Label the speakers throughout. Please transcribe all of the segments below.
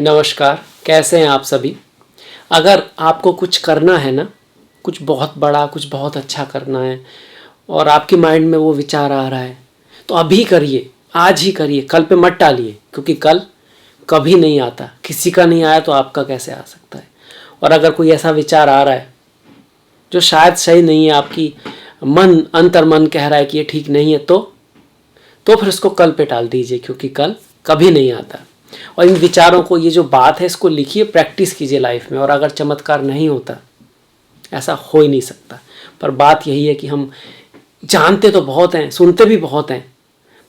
Speaker 1: नमस्कार। कैसे हैं आप सभी। अगर आपको कुछ करना है ना, कुछ बहुत बड़ा, कुछ बहुत अच्छा करना है और आपके माइंड में वो विचार आ रहा है, तो अभी करिए, आज ही करिए, कल पे मत टालिए, क्योंकि कल कभी नहीं आता। किसी का नहीं आया तो आपका कैसे आ सकता है। और अगर कोई ऐसा विचार आ रहा है जो शायद सही नहीं है, आपकी मन अंतर मन कह रहा है कि ये ठीक नहीं है, तो फिर उसको कल पे टाल दीजिए, क्योंकि कल कभी नहीं आता। और इन विचारों को, ये जो बात है, इसको लिखिए, प्रैक्टिस कीजिए लाइफ में। और अगर चमत्कार नहीं होता, ऐसा हो ही नहीं सकता। पर बात यही है कि हम जानते तो बहुत हैं, सुनते भी बहुत हैं,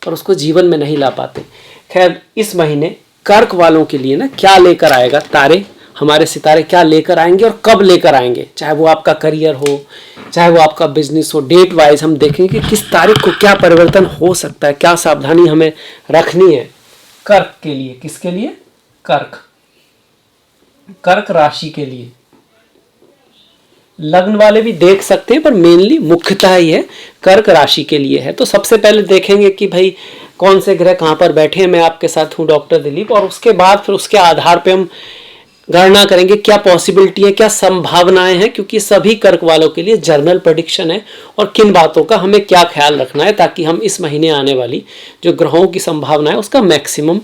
Speaker 1: पर उसको जीवन में नहीं ला पाते। खैर, इस महीने कर्क वालों के लिए ना क्या लेकर आएगा तारे, हमारे सितारे क्या लेकर आएंगे और कब लेकर आएंगे, चाहे वो आपका करियर हो, चाहे वो आपका बिजनेस हो, डेट वाइज हम देखेंगे कि किस तारीख को क्या परिवर्तन हो सकता है, क्या सावधानी हमें रखनी है। कर्क के लिए, किसके लिए? कर्क राशि के लिए। लग्न वाले भी देख सकते हैं, पर मेनली मुख्यतः ये कर्क राशि के लिए है। तो सबसे पहले देखेंगे कि भाई कौन से ग्रह कहाँ पर बैठे हैं। मैं आपके साथ हूँ डॉक्टर दिलीप, और उसके बाद फिर उसके आधार पे हम गणना करेंगे क्या पॉसिबिलिटी है, क्या संभावनाएं हैं, क्योंकि सभी कर्क वालों के लिए जर्नल प्रेडिक्शन है। और किन बातों का हमें क्या ख्याल रखना है, ताकि हम इस महीने आने वाली जो ग्रहों की संभावना है उसका मैक्सिमम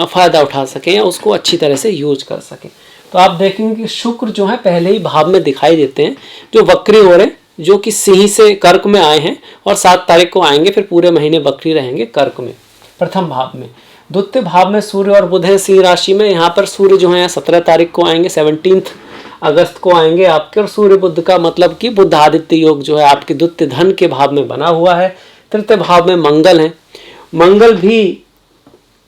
Speaker 1: फायदा उठा सकें या उसको अच्छी तरह से यूज कर सकें। तो आप देखेंगे कि शुक्र जो है पहले ही भाव में दिखाई देते हैं, जो वक्री हो रहे हैं, जो कि सिंह से कर्क में आए हैं और 7 तारीख को आएंगे, फिर पूरे महीने वक्री रहेंगे कर्क में, प्रथम भाव में। द्वितीय भाव में सूर्य और बुध है सिंह राशि में। यहाँ पर सूर्य जो है 17 तारीख को आएंगे, 17 अगस्त को आएंगे आपके। और सूर्य बुध का मतलब कि बुध आदित्य योग जो है आपके द्वितीय धन के भाव में बना हुआ है। तृतीय भाव में मंगल है। मंगल भी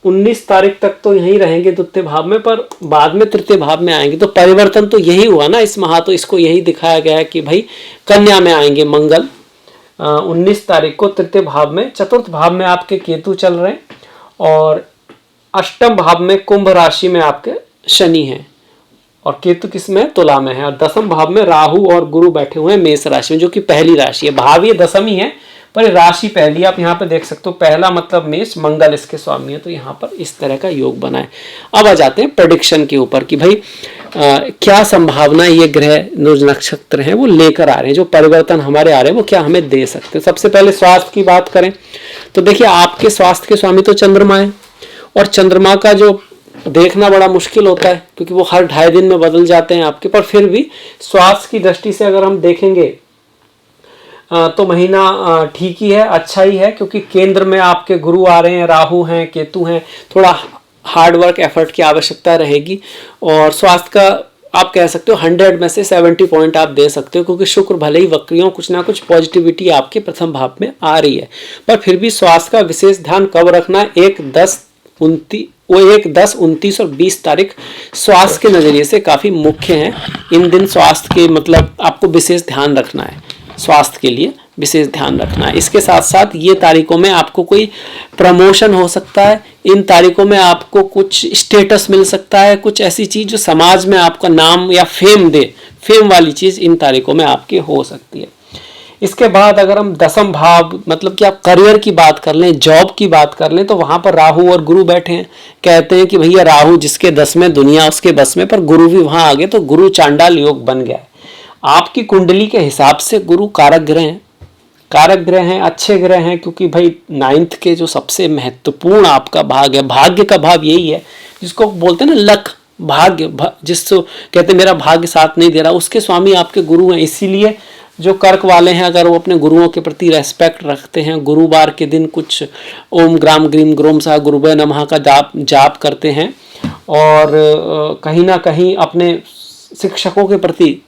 Speaker 1: 19 तारीख तक तो यहीं रहेंगे द्वितीय भाव में, पर बाद में तृतीय भाव में आएंगे। तो परिवर्तन तो यही हुआ ना इस माह, तो इसको यही दिखाया गया है कि भाई कन्या में आएंगे मंगल 19 तारीख को तृतीय भाव में। चतुर्थ भाव में आपके केतु चल रहे हैं, और अष्टम भाव में कुंभ राशि में आपके शनि है, और केतु किस में? तुला में है। और दसम भाव में राहु और गुरु बैठे हुए हैं मेष राशि में, जो कि पहली राशि है। भाव ये दसम ही है, पर राशि पहली। आप यहाँ पे देख सकते हो, पहला मतलब मेष, मंगल इसके स्वामी है। तो यहाँ पर इस तरह का योग बना है। अब आ जाते हैं प्रेडिक्शन के ऊपर कि भाई क्या संभावना ये ग्रह जो नक्षत्र हैं वो लेकर आ रहे हैं, जो परिवर्तन हमारे आ रहे हैं वो क्या हमें दे सकते हैं। सबसे पहले स्वास्थ्य की बात करें तो देखिए, आपके स्वास्थ्य के स्वामी तो चंद्रमा है, और चंद्रमा का जो देखना बड़ा मुश्किल होता है, क्योंकि वो हर 2.5 दिन में बदल जाते हैं आपके। पर फिर भी स्वास्थ्य की दृष्टि से अगर हम देखेंगे तो महीना ठीक ही है, अच्छा ही है, क्योंकि केंद्र में आपके गुरु आ रहे हैं, राहु हैं, केतु हैं। थोड़ा हार्ड वर्क एफर्ट की आवश्यकता रहेगी, और स्वास्थ्य का आप कह सकते हो 100 में से 70 पॉइंट आप दे सकते हो, क्योंकि शुक्र भले ही वक्रियों, कुछ ना कुछ पॉजिटिविटी आपके प्रथम भाव में आ रही है। पर फिर भी स्वास्थ्य का विशेष ध्यान कब रखना है? 1, 10, 29 और 20 तारीख स्वास्थ्य के नजरिए से काफी मुख्य हैं। इन दिन स्वास्थ्य के मतलब आपको विशेष ध्यान रखना है, स्वास्थ्य के लिए विशेष ध्यान रखना है। इसके साथ साथ ये तारीखों में आपको कोई प्रमोशन हो सकता है, इन तारीखों में आपको कुछ स्टेटस मिल सकता है, कुछ ऐसी चीज जो समाज में आपका नाम या फेम दे, फेम वाली चीज इन तारीखों में आपकी हो सकती है। इसके बाद अगर हम दसम भाव मतलब कि आप करियर की बात कर लें, जॉब की बात कर लें, तो वहां पर राहु और गुरु बैठे हैं। कहते हैं कि भैया राहु जिसके 10 में, दुनिया उसके बस में, पर गुरु भी वहां आ गए, तो गुरु चांडाल योग बन गया है। आपकी कुंडली के हिसाब से गुरु कारक ग्रह हैं, कारक ग्रह हैं, अच्छे ग्रह हैं, क्योंकि भाई 9th के जो सबसे महत्वपूर्ण आपका भाग है, भाग्य का भाव यही है जिसको बोलते हैं ना लक, भाग्य, जिसको कहते हैं मेरा भाग्य साथ नहीं दे रहा, उसके स्वामी आपके गुरु हैं। इसीलिए जो कर्क वाले हैं, अगर वो अपने गुरुओं के प्रति रेस्पेक्ट रखते हैं, गुरुवार के दिन कुछ ओम ग्राम ग्रीम ग्रोम सा गुरुभय नमः का जाप करते हैं, और कहीं ना कहीं अपने शिक्षकों के प्रति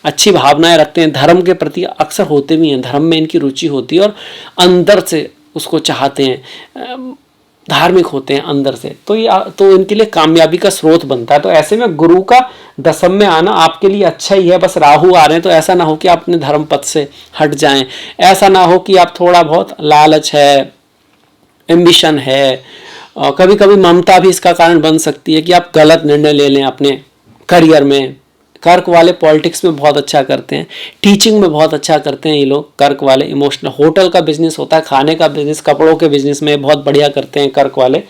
Speaker 1: अच्छी भावनाएं रखते हैं, धर्म के प्रति अक्सर होते भी हैं, धर्म में इनकी रुचि होती है और अंदर से उसको चाहते हैं, धार्मिक होते हैं अंदर से, तो इनके लिए कामयाबी का स्रोत बनता है। तो ऐसे में गुरु का दसम में आना आपके लिए अच्छा ही है। बस राहु आ रहे हैं तो ऐसा ना हो कि आप अपने धर्म पथ से हट जाएं, ऐसा ना हो कि आप थोड़ा बहुत लालच है, एम्बिशन है, कभी कभी ममता भी इसका कारण बन सकती है कि आप गलत निर्णय ले लें अपने करियर में, कर्क वाले पॉलिटिक्स में बहुत अच्छा करते हैं, टीचिंग में बहुत अच्छा करते हैं ये लोग कर्क वाले। इमोशनल होटल का बिजनेस होता है, खाने का बिजनेस, कपड़ों के बिजनेस में बहुत बढ़िया करते हैं कर्क वाले।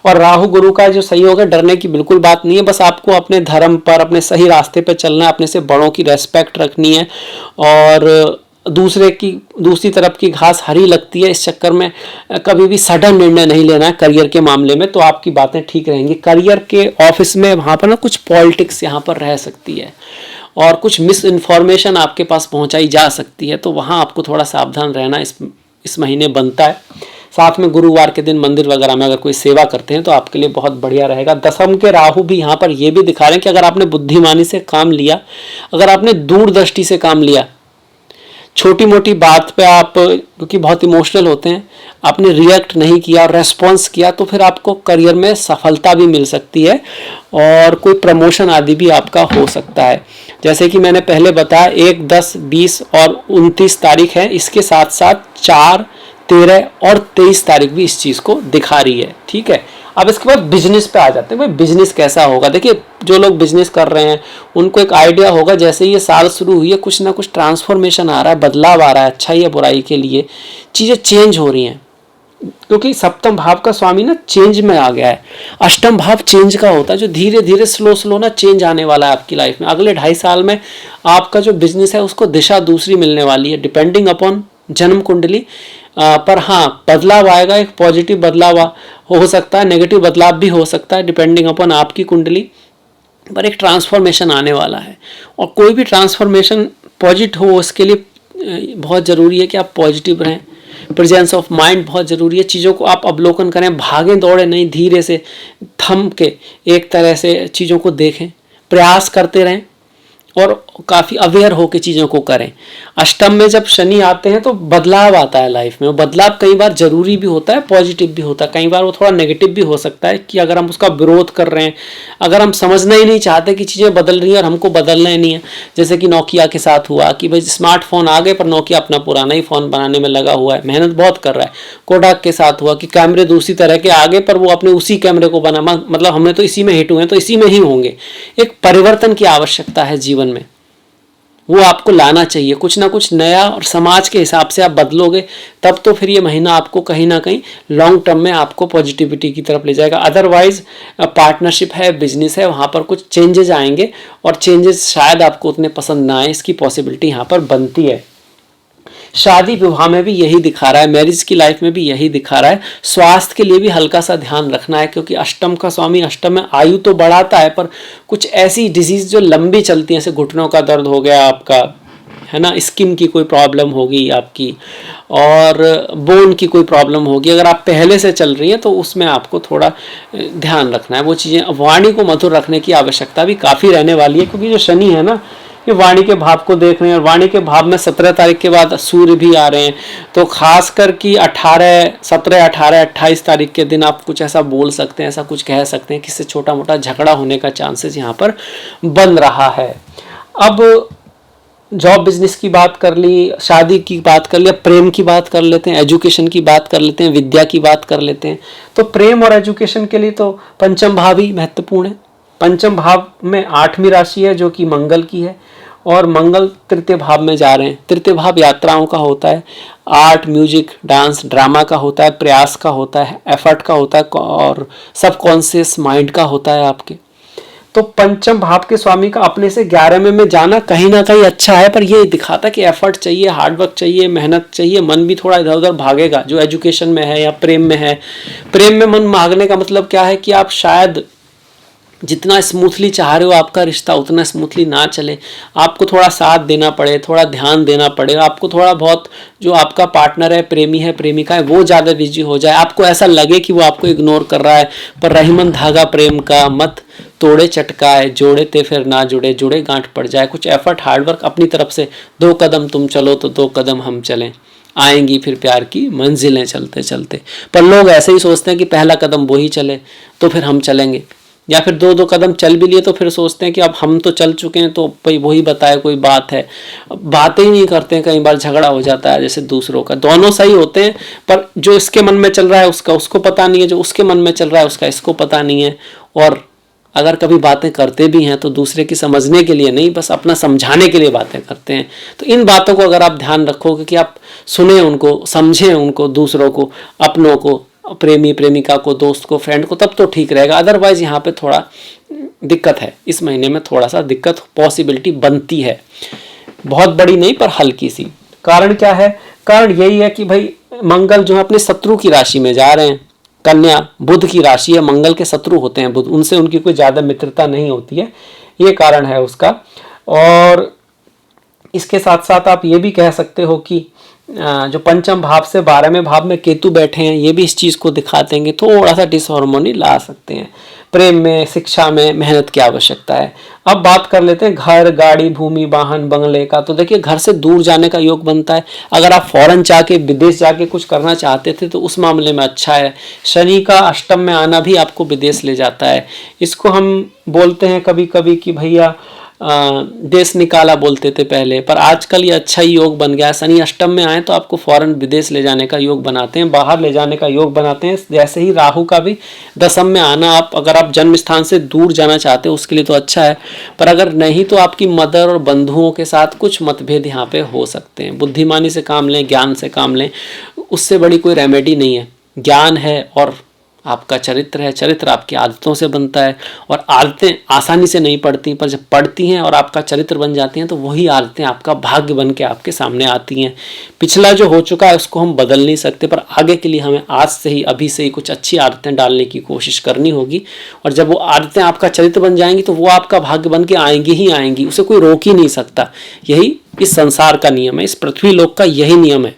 Speaker 1: और राहु गुरु का जो सहयोग है, डरने की बिल्कुल बात नहीं है, बस आपको अपने धर्म पर, अपने सही रास्ते पर चलना है, अपने से बड़ों की रेस्पेक्ट रखनी है। और दूसरी तरफ की घास हरी लगती है, इस चक्कर में कभी भी सडन निर्णय नहीं लेना है करियर के मामले में, तो आपकी बातें ठीक रहेंगी। करियर के ऑफिस में वहाँ पर ना कुछ पॉलिटिक्स यहाँ पर रह सकती है और कुछ मिस इन्फॉर्मेशन आपके पास पहुँचाई जा सकती है, तो वहाँ आपको थोड़ा सावधान रहना इस महीने बनता है। साथ में गुरुवार के दिन मंदिर वगैरह में अगर कोई सेवा करते हैं तो आपके लिए बहुत बढ़िया रहेगा। दसम के राहु भी यहाँ पर ये भी दिखा रहे हैं कि अगर आपने बुद्धिमानी से काम लिया, अगर आपने दूरदृष्टि से काम लिया, छोटी मोटी बात पे आप क्योंकि बहुत इमोशनल होते हैं, आपने रिएक्ट नहीं किया और रेस्पॉन्स किया, तो फिर आपको करियर में सफलता भी मिल सकती है और कोई प्रमोशन आदि भी आपका हो सकता है। जैसे कि मैंने पहले बताया 1, 10, 20 और 29 तारीख है, इसके साथ साथ 4, 13 और 23 तारीख भी इस चीज़ को दिखा रही है। ठीक है, अब इसके बाद बिजनेस पे आ जाते हैं। भाई बिजनेस कैसा होगा, देखिए जो लोग बिजनेस कर रहे हैं उनको एक आइडिया होगा, जैसे ये साल शुरू हुई है कुछ ना कुछ ट्रांसफॉर्मेशन आ रहा है, बदलाव आ रहा है, अच्छाई या बुराई के लिए चीज़ें चेंज हो रही हैं, क्योंकि सप्तम भाव का स्वामी ना चेंज में आ गया है। अष्टम भाव चेंज का होता है, जो धीरे धीरे स्लो ना चेंज आने वाला है आपकी लाइफ में। अगले 2.5 साल में आपका जो बिजनेस है उसको दिशा दूसरी मिलने वाली है, डिपेंडिंग अपॉन जन्म कुंडली। पर हाँ, बदलाव आएगा, एक पॉजिटिव बदलाव हो सकता है, नेगेटिव बदलाव भी हो सकता है, डिपेंडिंग अपॉन आपकी कुंडली, पर एक ट्रांसफॉर्मेशन आने वाला है। और कोई भी ट्रांसफॉर्मेशन पॉजिटिव हो उसके लिए बहुत ज़रूरी है कि आप पॉजिटिव रहें, प्रेजेंस ऑफ माइंड बहुत ज़रूरी है। चीज़ों को आप अवलोकन करें, भागें दौड़े नहीं, धीरे से थम के एक तरह से चीज़ों को देखें, प्रयास करते रहें और काफ़ी अवेयर होकर चीज़ों को करें। अष्टम में जब शनि आते हैं तो बदलाव आता है लाइफ में, वो बदलाव कई बार ज़रूरी भी होता है, पॉजिटिव भी होता है, कई बार वो थोड़ा नेगेटिव भी हो सकता है कि अगर हम उसका विरोध कर रहे हैं, अगर हम समझना ही नहीं चाहते कि चीज़ें बदल रही हैं और हमको बदलना ही नहीं है। जैसे कि नोकिया के साथ हुआ कि भाई स्मार्टफोन आ गए पर नोकिया अपना पुराना ही फ़ोन बनाने में लगा हुआ है, मेहनत बहुत कर रहा है। कोडाक के साथ हुआ कि कैमरे दूसरी तरह के आ गए पर वो अपने उसी कैमरे को बना, मतलब हमने तो इसी में हिट हुए हैं तो इसी में ही होंगे। एक परिवर्तन की आवश्यकता है जीवन में, वो आपको लाना चाहिए, कुछ ना कुछ नया, और समाज के हिसाब से आप बदलोगे तब तो फिर ये महीना आपको कहीं ना कहीं लॉन्ग टर्म में आपको पॉजिटिविटी की तरफ ले जाएगा। अदरवाइज पार्टनरशिप है, बिजनेस है, वहाँ पर कुछ चेंजेस आएंगे और चेंजेस शायद आपको उतने पसंद ना आए, इसकी पॉसिबिलिटी यहाँ पर बनती है। शादी विवाह में भी यही दिखा रहा है, मैरिज की लाइफ में भी यही दिखा रहा है। स्वास्थ्य के लिए भी हल्का सा ध्यान रखना है, क्योंकि अष्टम का स्वामी अष्टम में आयु तो बढ़ाता है पर कुछ ऐसी डिजीज जो लंबी चलती हैं, जैसे घुटनों का दर्द हो गया आपका, है ना, स्किन की कोई प्रॉब्लम होगी आपकी, और बोन की कोई प्रॉब्लम होगी, अगर आप पहले से चल रही हैं तो उसमें आपको थोड़ा ध्यान रखना है। वो चीज़ें, वाणी को मधुर रखने की आवश्यकता भी काफ़ी रहने वाली है, क्योंकि जो शनि है ना ये वाणी के भाव को देख रहे हैं, और वाणी के भाव में 17 तारीख के बाद सूर्य भी आ रहे हैं, तो खासकर कि 18, 17, 18, 28 तारीख के दिन आप कुछ ऐसा बोल सकते हैं, ऐसा कुछ कह सकते हैं, किससे छोटा मोटा झगड़ा होने का चांसेस यहाँ पर बन रहा है। अब जॉब बिजनेस की बात कर ली, शादी की बात कर ली, अब प्रेम की बात कर लेते हैं, एजुकेशन की बात कर लेते हैं, विद्या की बात कर लेते हैं। तो प्रेम और एजुकेशन के लिए तो पंचम भाव ही महत्वपूर्ण है। पंचम भाव में 8वीं राशि है जो कि मंगल की है, और मंगल तृतीय भाव में जा रहे हैं। तृतीय भाव यात्राओं का होता है, आर्ट, म्यूजिक, डांस, ड्रामा का होता है, प्रयास का होता है, एफर्ट का होता है, और सबकॉन्शियस माइंड का होता है आपके। तो पंचम भाव के स्वामी का अपने से 11वें में जाना कहीं ना कहीं अच्छा है, पर ये दिखाता कि एफर्ट चाहिए, हार्डवर्क चाहिए, मेहनत चाहिए, मन भी थोड़ा इधर उधर भागेगा। जो एजुकेशन में है या प्रेम में है, प्रेम में मन भागने का मतलब क्या है कि आप शायद जितना स्मूथली चाह रहे हो आपका रिश्ता उतना स्मूथली ना चले, आपको थोड़ा साथ देना पड़े, थोड़ा ध्यान देना पड़े, आपको थोड़ा बहुत जो आपका पार्टनर है, प्रेमी है, प्रेमिका है, वो ज़्यादा बिजी हो जाए, आपको ऐसा लगे कि वो आपको इग्नोर कर रहा है। पर रहीमन धागा प्रेम का मत तोड़े चटकाए, जोड़े ते फिर ना जुड़े, जुड़े गांठ पड़ जाए। कुछ एफर्ट, हार्डवर्क अपनी तरफ से, 2 कदम तुम चलो तो 2 कदम हम चलें, आएंगी फिर प्यार की मंजिलें चलते चलते। पर लोग ऐसे ही सोचते हैं कि पहला कदम वो ही चले तो फिर हम चलेंगे, या फिर 2 कदम चल भी लिए तो फिर सोचते हैं कि अब हम तो चल चुके हैं तो भाई वही बताए कोई बात है। बातें ही नहीं करते हैं, कई बार झगड़ा हो जाता है जैसे दूसरों का। दोनों सही होते हैं पर जो इसके मन में चल रहा है उसका उसको पता नहीं है, जो उसके मन में चल रहा है उसका इसको पता नहीं है, और अगर कभी बातें करते भी हैं तो दूसरे की समझने के लिए नहीं, बस अपना समझाने के लिए बातें करते हैं। तो इन बातों को अगर आप ध्यान रखोगे कि आप सुने उनको, समझें उनको, दूसरों को, अपनों को, प्रेमी प्रेमिका को, दोस्त को, फ्रेंड को, तब तो ठीक रहेगा। अदरवाइज यहाँ पे थोड़ा दिक्कत है, इस महीने में थोड़ा सा दिक्कत पॉसिबिलिटी बनती है, बहुत बड़ी नहीं पर हल्की सी। कारण क्या है? कारण यही है कि भाई मंगल जो है अपने शत्रु की राशि में जा रहे हैं। कन्या बुध की राशि है, मंगल के शत्रु होते हैं बुध, उनसे उनकी कोई ज्यादा मित्रता नहीं होती है, ये कारण है उसका। और इसके साथ साथ आप ये भी कह सकते हो कि जो पंचम भाव से 12वें भाव में केतु बैठे हैं, ये भी इस चीज को दिखाते हैं कि थोड़ा सा डिसहार्मोनी ला सकते हैं। प्रेम में, शिक्षा में मेहनत की आवश्यकता है। अब बात कर लेते हैं घर, गाड़ी, भूमि, वाहन, बंगले का। तो देखिए घर से दूर जाने का योग बनता है। अगर आप फॉरेन जाके, विदेश जाके कुछ करना चाहते थे तो उस मामले में अच्छा है। शनि का अष्टम में आना भी आपको विदेश ले जाता है। इसको हम बोलते हैं कभी कभी कि भैया देश निकाला बोलते थे पहले, पर आजकल ये अच्छा ही योग बन गया है। शनि अष्टम में आए तो आपको फौरन विदेश ले जाने का योग बनाते हैं, बाहर ले जाने का योग बनाते हैं। जैसे ही राहु का भी दशम में आना, आप अगर आप जन्म स्थान से दूर जाना चाहते हो उसके लिए तो अच्छा है, पर अगर नहीं तो आपकी मदर और बंधुओं के साथ कुछ मतभेद यहाँ पे हो सकते हैं। बुद्धिमानी से काम लें, ज्ञान से काम लें, उससे बड़ी कोई रेमेडी नहीं है। ज्ञान है और आपका चरित्र है, चरित्र आपकी आदतों से बनता है, और आदतें आसानी से नहीं पड़ती, पर जब पड़ती हैं और आपका चरित्र बन जाती हैं तो वही आदतें आपका भाग्य बन के आपके सामने आती हैं। पिछला जो हो चुका है उसको हम बदल नहीं सकते, पर आगे के लिए हमें आज से ही, अभी से ही कुछ अच्छी आदतें डालने की कोशिश करनी होगी। और जब वो आदतें आपका चरित्र बन जाएंगी तो वो आपका भाग्य बन के आएंगी ही आएंगी, उसे कोई रोक ही नहीं सकता। यही इस संसार का नियम है, इस पृथ्वी लोक का यही नियम है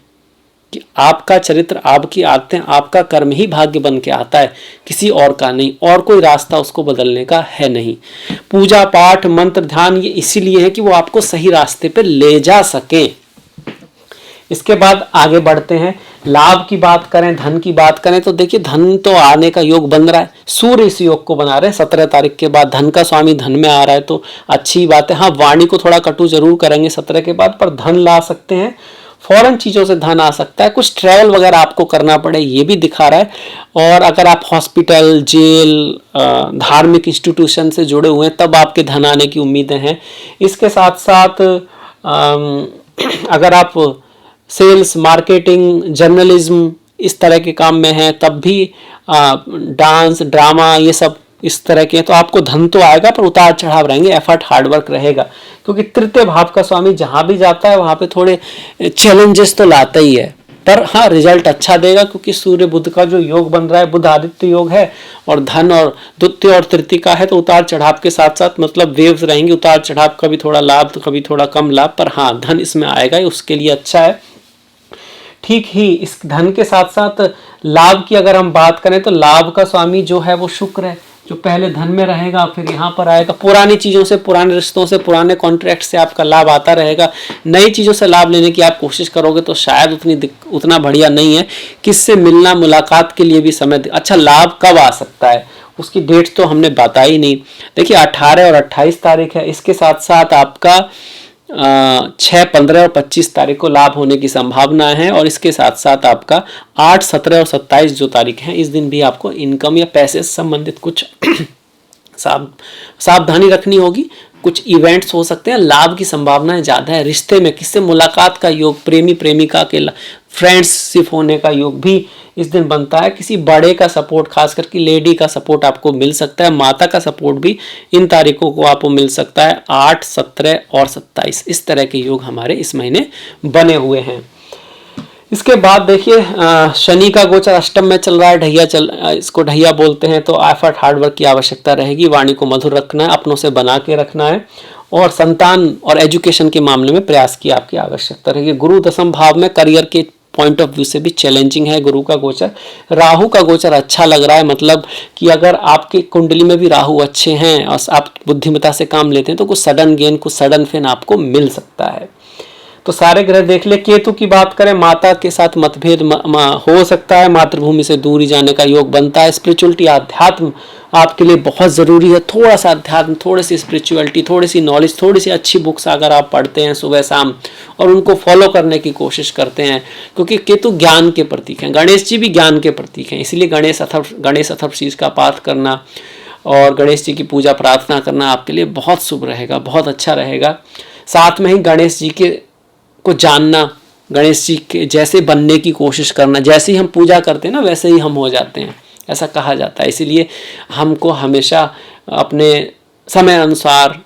Speaker 1: कि आपका चरित्र, आपकी आदतें, आपका कर्म ही भाग्य बन के आता है, किसी और का नहीं, और कोई रास्ता उसको बदलने का है नहीं। पूजा पाठ, मंत्र, ध्यान ये इसीलिए है कि वो आपको सही रास्ते पे ले जा सके। इसके बाद आगे बढ़ते हैं, लाभ की बात करें, धन की बात करें, तो देखिए धन तो आने का योग बन रहा है। सूर्य इस योग को बना रहे हैं 17 तारीख के बाद, धन का स्वामी धन में आ रहा है तो अच्छी बात है। हाँ, वाणी को थोड़ा कटु जरूर करेंगे 17 के बाद, पर धन ला सकते हैं। फॉरेन चीज़ों से धन आ सकता है, कुछ ट्रैवल वगैरह आपको करना पड़े ये भी दिखा रहा है। और अगर आप हॉस्पिटल, जेल, धार्मिक इंस्टीट्यूशन से जुड़े हुए हैं तब आपके धन आने की उम्मीदें हैं। इसके साथ साथ अगर आप सेल्स, मार्केटिंग, जर्नलिज्म इस तरह के काम में हैं तब भी, डांस, ड्रामा ये सब इस तरह के, तो आपको धन तो आएगा पर उतार चढ़ाव रहेंगे, एफर्ट, हार्डवर्क रहेगा, क्योंकि तृतीय भाव का स्वामी जहां भी जाता है वहां पे थोड़े चैलेंजेस तो लाता ही है, पर हाँ रिजल्ट अच्छा देगा, क्योंकि सूर्य बुध का जो योग बन रहा है, बुध आदित्य योग है, और धन और द्वितीय और तृतीय का है, तो उतार चढ़ाव के साथ साथ मतलब वेव्स रहेंगे, उतार चढ़ाव, कभी थोड़ा लाभ तो कभी थोड़ा कम लाभ, पर हाँ धन इसमें आएगा, उसके लिए अच्छा है। ठीक ही इस धन के साथ साथ लाभ की अगर हम बात करें तो लाभ का स्वामी जो है वो शुक्र है, जो पहले धन में रहेगा फिर यहाँ पर आएगा। पुरानी चीज़ों से, पुराने रिश्तों से, पुराने कॉन्ट्रैक्ट से आपका लाभ आता रहेगा। नई चीज़ों से लाभ लेने की आप कोशिश करोगे तो शायद उतना बढ़िया नहीं है। किससे मिलना, मुलाकात के लिए भी समय अच्छा। लाभ कब आ सकता है उसकी डेट तो हमने बताई नहीं। देखिए 18 और 28 तारीख है, इसके साथ साथ आपका 6, 15 और 25 तारीख को लाभ होने की संभावना है, और इसके साथ साथ आपका 8, 17 और 27 जो तारीख है, इस दिन भी आपको इनकम या पैसे से संबंधित कुछ सावधानी रखनी होगी। कुछ इवेंट्स हो सकते हैं, लाभ की संभावनाएं ज़्यादा है। रिश्ते में किससे मुलाकात का योग, प्रेमी प्रेमिका के फ्रेंडशिप होने का योग भी इस दिन बनता है। किसी बड़े का सपोर्ट, खास करके लेडी का सपोर्ट आपको मिल सकता है। माता का सपोर्ट भी इन तारीखों को आपको मिल सकता है। 8, 17 और 27 इस तरह के योग हमारे इस महीने बने हुए हैं। इसके बाद देखिए शनि का गोचर अष्टम में चल रहा है, इसको ढैया बोलते हैं, तो एफर्ट, हार्डवर्क की आवश्यकता रहेगी। वाणी को मधुर रखना है, अपनों से बना के रखना है, और संतान और एजुकेशन के मामले में प्रयास की आपकी आवश्यकता रहेगी। गुरु दशम भाव में करियर के पॉइंट ऑफ व्यू से भी चैलेंजिंग है गुरु का गोचर। राहु का गोचर अच्छा लग रहा है, मतलब कि अगर आपकी कुंडली में भी राहु अच्छे हैं और आप बुद्धिमत्ता से काम लेते हैं तो कुछ सडन गेन, कुछ सडन फेन आपको मिल सकता है। तो सारे ग्रह देख ले। केतु की बात करें, माता के साथ मतभेद हो सकता है, मातृभूमि से दूरी जाने का योग बनता है। स्पिरिचुअलिटी, अध्यात्म आपके लिए बहुत ज़रूरी है। थोड़ा सा अध्यात्म, थोड़ी सी स्पिरिचुअलिटी, थोड़ी सी नॉलेज, थोड़ी सी अच्छी बुक्स अगर आप पढ़ते हैं सुबह शाम और उनको फॉलो करने की कोशिश करते हैं, क्योंकि केतु ज्ञान के प्रतीक हैं, गणेश जी भी ज्ञान के प्रतीक हैं, इसलिए गणेश अथर्वशीष का पाठ करना, और गणेश जी की पूजा प्रार्थना करना आपके लिए बहुत शुभ रहेगा, बहुत अच्छा रहेगा। साथ में ही गणेश जी के को जानना, गणेश जी के जैसे बनने की कोशिश करना। जैसे ही हम पूजा करते हैं ना वैसे ही हम हो जाते हैं, ऐसा कहा जाता है। इसीलिए हमको हमेशा अपने समय अनुसार,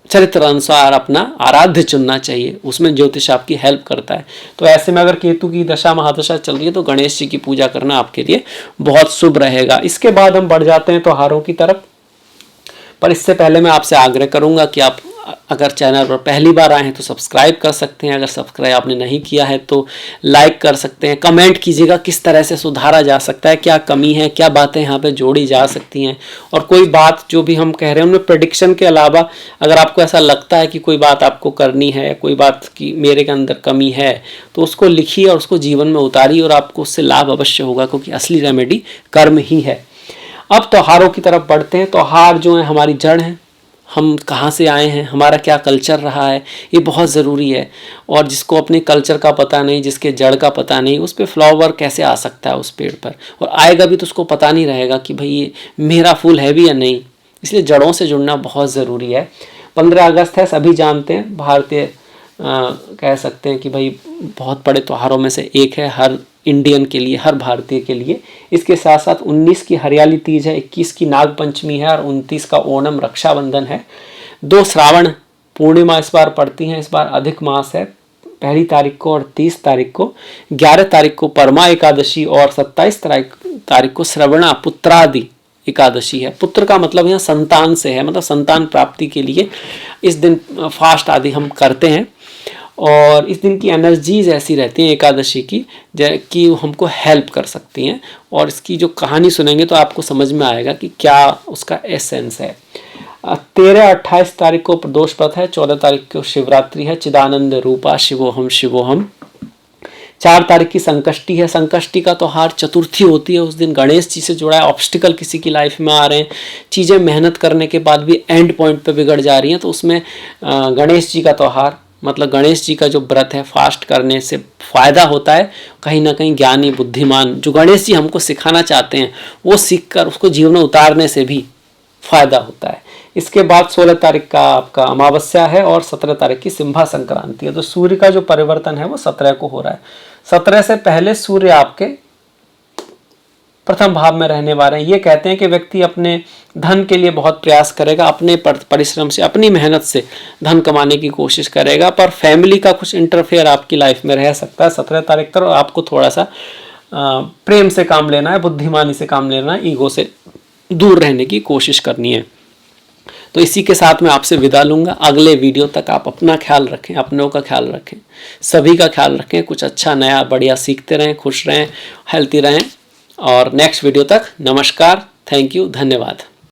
Speaker 1: चरित्र अनुसार अपना आराध्य चुनना चाहिए, उसमें ज्योतिष आपकी हेल्प करता है। तो ऐसे में अगर केतु की दशा महादशा चल रही है तो गणेश जी की पूजा करना आपके लिए बहुत शुभ रहेगा। इसके बाद हम बढ़ जाते हैं त्योहारों की तरफ, पर इससे पहले मैं आपसे आग्रह करूंगा कि आप अगर चैनल पर पहली बार आए हैं तो सब्सक्राइब कर सकते हैं, अगर सब्सक्राइब आपने नहीं किया है तो लाइक कर सकते हैं। कमेंट कीजिएगा किस तरह से सुधारा जा सकता है, क्या कमी है, क्या बातें यहाँ पे जोड़ी जा सकती हैं। और कोई बात जो भी हम कह रहे हैं उनमें प्रेडिक्शन के अलावा अगर आपको ऐसा लगता है कि कोई बात आपको करनी है, कोई बात की मेरे के अंदर कमी है, तो उसको लिखिए और उसको जीवन में उतारिए और आपको उससे लाभ अवश्य होगा, क्योंकि असली रेमेडी कर्म ही है। अब त्योहारों की तरफ बढ़ते हैं। त्योहार जो है हमारी जड़ है, हम कहाँ से आए हैं, हमारा क्या कल्चर रहा है, ये बहुत ज़रूरी है। और जिसको अपने कल्चर का पता नहीं, जिसके जड़ का पता नहीं, उस पर फ्लावर कैसे आ सकता है उस पेड़ पर, और आएगा भी तो उसको पता नहीं रहेगा कि भाई ये मेरा फूल है भी या नहीं। इसलिए जड़ों से जुड़ना बहुत ज़रूरी है। 15 अगस्त है, सभी जानते हैं, भारतीय कह सकते हैं कि भाई बहुत बड़े त्योहारों में से एक है हर इंडियन के लिए, हर भारतीय के लिए। इसके साथ साथ 19 की हरियाली तीज है, 21 की नाग पंचमी है और 29 का ओणम रक्षाबंधन है। 2 श्रावण पूर्णिमा इस बार पड़ती हैं, इस बार अधिक मास है, 1 तारीख को और 30 तारीख को। 11 तारीख को परमा एकादशी और 27 तारीख को श्रवणा पुत्रादि एकादशी है। पुत्र का मतलब यहाँ संतान से है, मतलब संतान प्राप्ति के लिए इस दिन फास्ट आदि हम करते हैं। और इस दिन की एनर्जीज ऐसी रहती हैं एकादशी की कि हमको हेल्प कर सकती हैं। और इसकी जो कहानी सुनेंगे तो आपको समझ में आएगा कि क्या उसका एसेंस है। 13-28 तारीख को प्रदोष व्रत है, 14 तारीख को शिवरात्रि है, चिदानंद रूपा शिवोहम शिवोहम। 4 तारीख की संकष्टी है। संकष्टी का त्योहार चतुर्थी होती है, उस दिन गणेश जी से जुड़ा है। ऑब्स्टिकल किसी की लाइफ में आ रहे हैं, चीज़ें मेहनत करने के बाद भी एंड पॉइंट पे बिगड़ जा रही हैं, तो उसमें गणेश जी का त्योहार, मतलब गणेश जी का जो व्रत है, फास्ट करने से फ़ायदा होता है। कहीं ना कहीं ज्ञानी बुद्धिमान जो गणेश जी हमको सिखाना चाहते हैं वो सीखकर उसको जीवन में उतारने से भी फ़ायदा होता है। इसके बाद 16 तारीख का आपका अमावस्या है और 17 तारीख की सिंहा संक्रांति है। तो सूर्य का जो परिवर्तन है वो 17 को हो रहा है। 17 से पहले सूर्य आपके प्रथम भाव में रहने वाले हैं। ये कहते हैं कि व्यक्ति अपने धन के लिए बहुत प्रयास करेगा, अपने परिश्रम से, अपनी मेहनत से धन कमाने की कोशिश करेगा, पर फैमिली का कुछ इंटरफेयर आपकी लाइफ में रह सकता है 17 तारीख तक। आपको थोड़ा सा प्रेम से काम लेना है, बुद्धिमानी से काम लेना है, ईगो से दूर रहने की कोशिश करनी है। तो इसी के साथ मैं आपसे विदा लूँगा। अगले वीडियो तक आप अपना ख्याल रखें, अपनों का ख्याल रखें, सभी का ख्याल रखें, कुछ अच्छा नया बढ़िया सीखते रहें, खुश रहें, हेल्थी रहें। और नेक्स्ट वीडियो तक नमस्कार, थैंक यू, धन्यवाद।